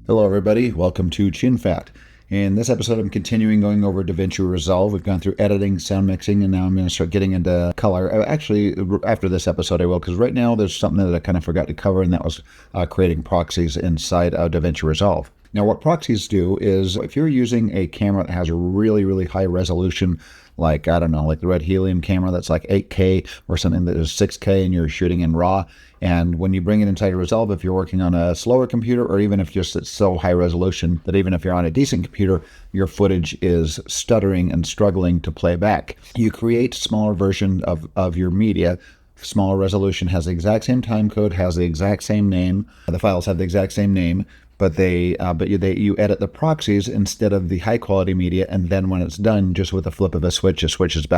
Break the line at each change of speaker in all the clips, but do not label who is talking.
Hello everybody, welcome to Chin Fat. In this episode I'm continuing going over Davinci Resolve. We've gone through editing, sound mixing, and now I'm going to start getting into color. Actually, after this episode I will, because right now there's something that I kind of forgot to cover, and that was creating proxies inside Davinci Resolve. Now what proxies do is, if you're using a camera that has a really high resolution, like, I don't know, like the red helium camera that's like 8K or something that is 6K and you're shooting in RAW, and when you bring it inside Resolve, if you're working on a slower computer, or even if just it's so high resolution that even if you're on a decent computer, your footage is stuttering and struggling to play back, you create a smaller version of your media. Smaller resolution, has the exact same time code, has the exact same name. The files have the exact same name, but you edit the proxies instead of the high quality media, and then when it's done, just with a flip of a switch, it switches right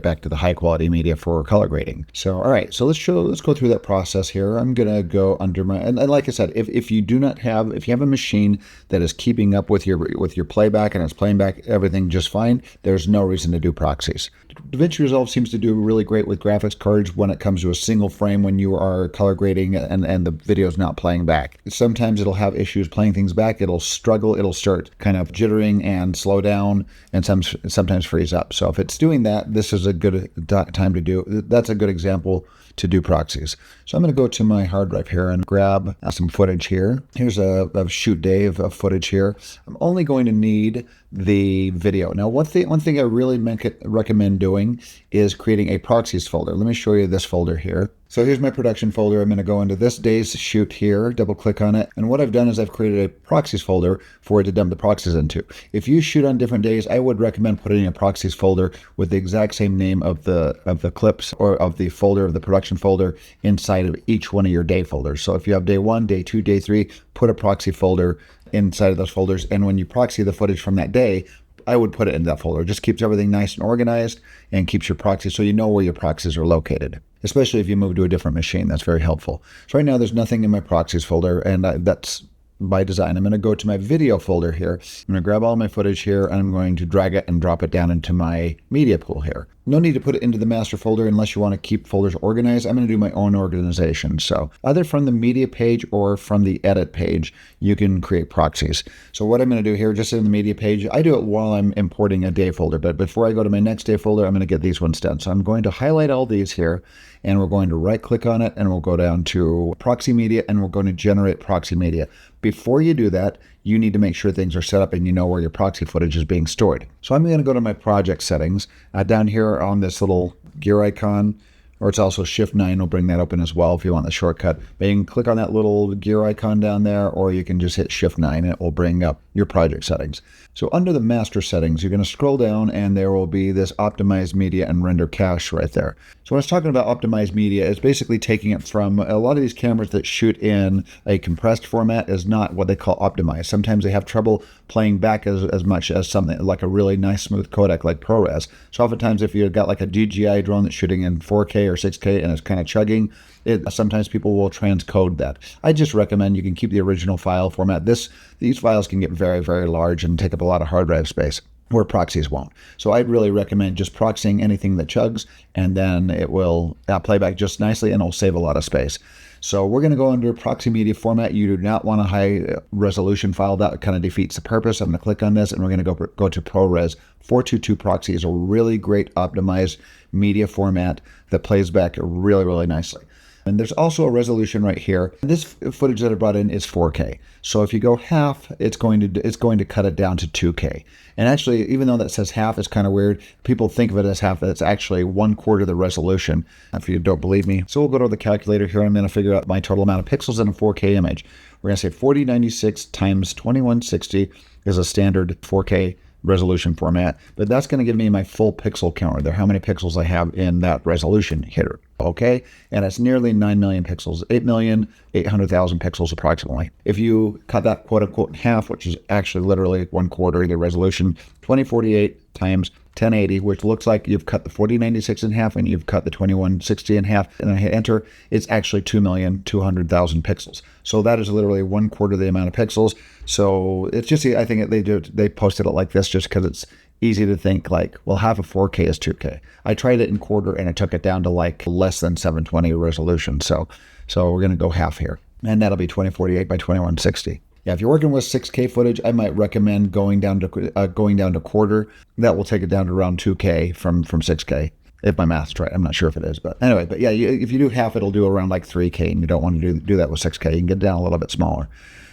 back to the high quality media for color grading. So all right, so let's go through that process here. I'm gonna go under my, and like I said, if you have a machine that is keeping up with your playback and it's playing back everything just fine, there's no reason to do proxies. Davinci Resolve seems to do really great with graphics cards when it comes to a single frame when you are color grading and the video is not playing back. Sometimes it'll have issues playing things back. It'll struggle. It'll start kind of jittering and slow down and sometimes freeze up. So if it's doing that, this is a good time to do. That's a good example to do proxies. So I'm going to go to my hard drive here and grab some footage here. Here's a shoot day of footage here. I'm only going to need the video. Now, one thing I really recommend doing is creating a proxies folder. Let me show you this folder here. So here's my production folder. I'm going to go into this day's shoot here, double click on it. And what I've done is I've created a proxies folder for it to dump the proxies into. If you shoot on different days, I would recommend putting a proxies folder with the exact same name of the clips or of the folder of the production folder inside of each one of your day folders. So if you have day 1, day 2, day 3, put a proxy folder inside of those folders. And when you proxy the footage from that day, I would put it in that folder. It just keeps everything nice and organized and keeps your proxies so you know where your proxies are located. Especially if you move to a different machine, that's very helpful. So right now there's nothing in my proxies folder, and that's by design. I'm going to go to my video folder here. I'm going to grab all my footage here, and I'm going to drag it and drop it down into my media pool here. No need to put it into the master folder unless you want to keep folders organized. I'm going to do my own organization. So either from the media page or from the edit page, you can create proxies. So what I'm going to do here, just in the media page, I do it while I'm importing a day folder, but before I go to my next day folder, I'm going to get these ones done. So I'm going to highlight all these here, and we're going to right click on it, and we'll go down to Proxy Media, and we're going to Generate Proxy Media. Before you do that, you need to make sure things are set up and you know where your proxy footage is being stored. So I'm going to go to my project settings. Down here on this little gear icon, or it's also Shift-9 will bring that open as well if you want the shortcut. But you can click on that little gear icon down there, or you can just hit Shift-9 and it will bring up your project settings. So under the master settings, you're going to scroll down and there will be this optimize media and render cache right there. So when I was talking about optimized media, it's basically taking it from a lot of these cameras that shoot in a compressed format is not what they call optimized. Sometimes they have trouble playing back as much as something like a really nice smooth codec like ProRes. So oftentimes if you've got like a DJI drone that's shooting in 4K or 6K and it's kind of chugging, sometimes people will transcode that. I just recommend you can keep the original file format. These files can get very large and take up a lot of hard drive space, where proxies won't. So I'd really recommend just proxying anything that chugs, and then it will play back just nicely and it'll save a lot of space. So we're going to go under proxy media format. You do not want a high resolution file. That kind of defeats the purpose. I'm going to click on this and we're going to go to ProRes. 422 proxy is a really great optimized media format that plays back really nicely. And there's also a resolution right here. This footage that I brought in is 4K. So if you go half, it's going to cut it down to 2K. And actually, even though that says half, it's kind of weird. People think of it as half, but it's actually 1/4 the resolution, if you don't believe me. So we'll go to the calculator here. I'm going to figure out my total amount of pixels in a 4K image. We're going to say 4096 times 2160 is a standard 4K resolution format, but that's going to give me my full pixel counter there, how many pixels I have in that resolution here. Okay, and it's nearly 9 million pixels, 8,800,000 pixels approximately. If you cut that quote unquote in half, which is actually literally 1/4 the resolution, 2048 times 1080, which looks like you've cut the 4096 in half and you've cut the 2160 in half, and I hit enter, it's actually 2,200,000 pixels. So that is literally 1/4 the amount of pixels. So it's just, I think they posted it like this just because it's easy to think like, well, half of 4K is 2K. I tried it in quarter and I took it down to like less than 720 resolution. So we're going to go half here. and that'll be 2048 by 2160. Yeah, if you're working with 6K footage, I might recommend going down to quarter. That will take it down to around 2K from 6K. If my math's right, I'm not sure if it is, but anyway. But yeah, if you do half, it'll do around like 3K, and you don't want to do that with 6K. You can get it down a little bit smaller.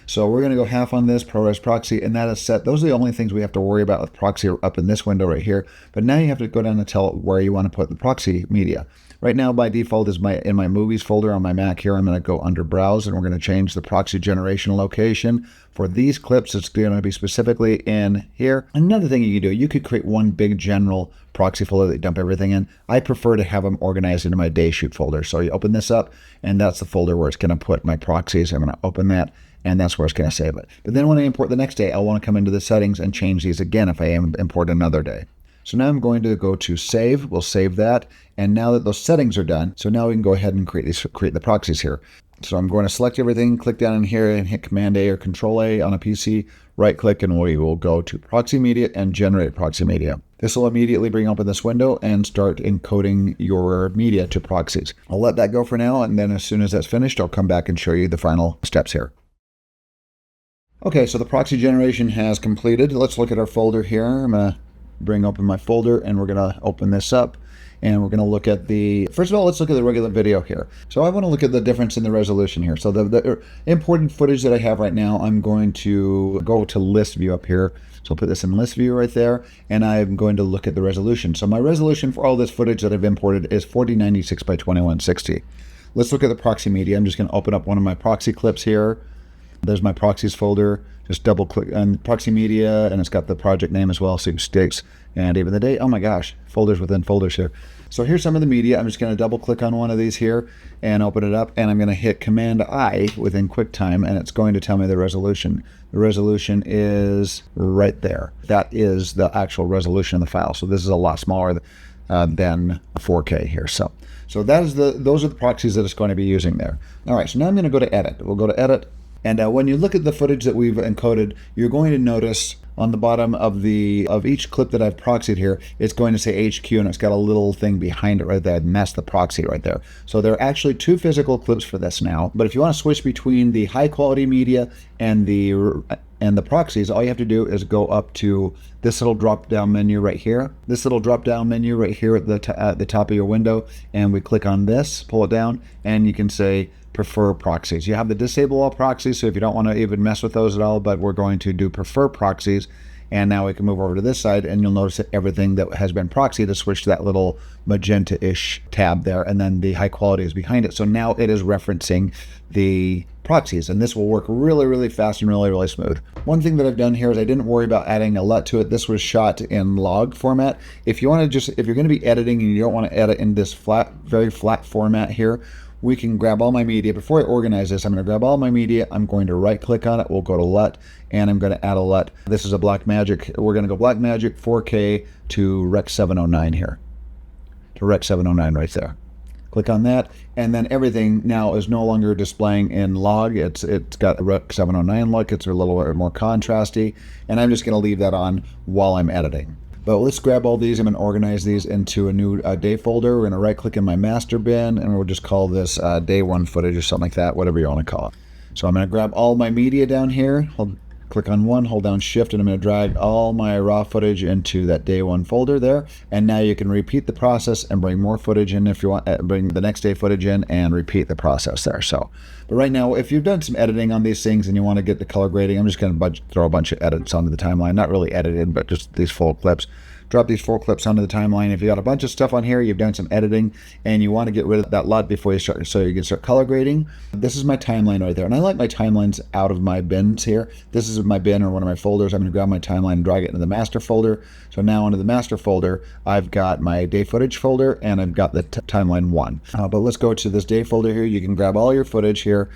So we're going to go half on this ProRes Proxy, and that is set. Those are the only things we have to worry about with Proxy up in this window right here. But now you have to go down and tell it where you want to put the Proxy media. Right now, by default, is in my movies folder on my Mac here. I'm going to go under Browse, and we're going to change the Proxy generation location. For these clips, it's going to be specifically in here. Another thing you can do, you could create one big general Proxy folder that you dump everything in. I prefer to have them organized into my day shoot folder. So you open this up, and that's the folder where it's going to put my proxies. I'm going to open that, and that's where it's going to save it. But then when I import the next day, I'll want to come into the settings and change these again if I import another day. So now I'm going to go to save. We'll save that. And now that those settings are done, so now we can go ahead and create the proxies here. So I'm going to select everything, click down in here and hit Command A or Control A on a PC, right click, and we will go to Proxy Media and Generate Proxy Media. This will immediately bring open this window and start encoding your media to proxies. I'll let that go for now, and then as soon as that's finished, I'll come back and show you the final steps here. Okay, so the proxy generation has completed. Let's look at our folder here. I'm going to bring open my folder, and we're going to open this up. And we're going to look at first of all, let's look at the regular video here. So I want to look at the difference in the resolution here. So the important footage that I have right now, I'm going to go to list view up here. So I'll put this in list view right there, and I'm going to look at the resolution. So my resolution for all this footage that I've imported is 4096 by 2160. Let's look at the proxy media. I'm just going to open up one of my proxy clips here. There's my proxies folder. Just double click on proxy media, and it's got the project name as well, so it sticks, and even the date. Oh my gosh, folders within folders here. So here's some of the media. I'm just going to double click on one of these here and open it up, and I'm going to hit Command I within QuickTime, and it's going to tell me the resolution. The resolution is right there. That is the actual resolution of the file. So this is a lot smaller than 4K here. So those are the proxies that it's going to be using there. All right, so now I'm going to go to Edit. We'll go to Edit. And when you look at the footage that we've encoded, you're going to notice on the bottom of each clip that I've proxied here, it's going to say HQ, and it's got a little thing behind it right there, and that's the proxy right there. So there are actually two physical clips for this now. But if you want to switch between the high quality media and the proxies, all you have to do is go up to this little drop down menu right here. This little drop down menu right here at the top of your window, and we click on this, pull it down, and you can say prefer proxies. You have the disable all proxies, so if you don't want to even mess with those at all, but we're going to do prefer proxies. And now we can move over to this side, and you'll notice that everything that has been proxied to switch to that little magenta-ish tab there, and then the high quality is behind it. So now it is referencing the proxies, and this will work really, really fast and really, really smooth. One thing that I've done here is I didn't worry about adding a LUT to it. This was shot in log format. If you're going to be editing and you don't want to edit in this very flat format here, we can grab all my media. Before I organize this, I'm going to grab all my media. I'm going to right click on it. We'll go to LUT, and I'm going to add a LUT. This is a Blackmagic. We're going to go Blackmagic 4K to Rec 709 here. To Rec 709 right there. Click on that, and then everything now is no longer displaying in log. It's got a Rec 709 look. It's a little more contrasty, and I'm just going to leave that on while I'm editing. But let's grab all these. I'm going to organize these into a new day folder. We're going to right click in my master bin, and we'll just call this day one footage or something like that, whatever you want to call it. So I'm going to grab all my media down here. Click on one, hold down shift, and I'm going to drag all my raw footage into that day one folder there. And now you can repeat the process and bring more footage in if you want, bring the next day footage in and repeat the process there. So, but right now, if you've done some editing on these things and you want to get the color grading, I'm just going to throw a bunch of edits onto the timeline. Not really edited, but just these full clips. Drop these full clips onto the timeline. If you got a bunch of stuff on here, you've done some editing, and you want to get rid of that LUT before you start, so you can start color grading. This is my timeline right there, and I like my timelines out of my bins here. This is my bin or one of my folders. I'm going to grab my timeline and drag it into the master folder. So now into the master folder, I've got my day footage folder, and I've got the timeline one. But let's go to this day folder here. You can grab all your footage here.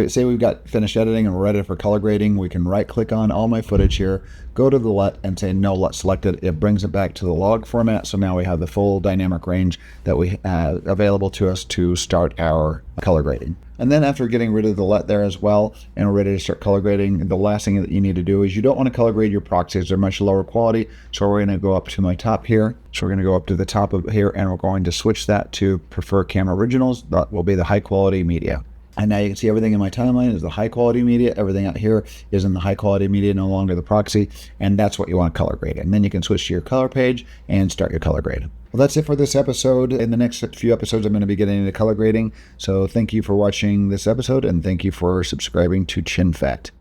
Say we've got finished editing and we're ready for color grading. We can right click on all my footage here, go to the LUT and say no LUT selected. It brings it back to the log format. So now we have the full dynamic range that we have available to us to start our color grading. And then after getting rid of the LUT there as well, and we're ready to start color grading, the last thing that you need to do is you don't want to color grade your proxies. They're much lower quality. So we're going to go up to my top here. So we're going to go up to the top of here, and we're going to switch that to prefer camera originals. That will be the high quality media. And now you can see everything in my timeline is the high quality media. Everything out here is in the high quality media, no longer the proxy. And that's what you want to color grade. And then you can switch to your color page and start your color grade. Well, that's it for this episode. In the next few episodes, I'm going to be getting into color grading. So thank you for watching this episode, and thank you for subscribing to Chin Fact.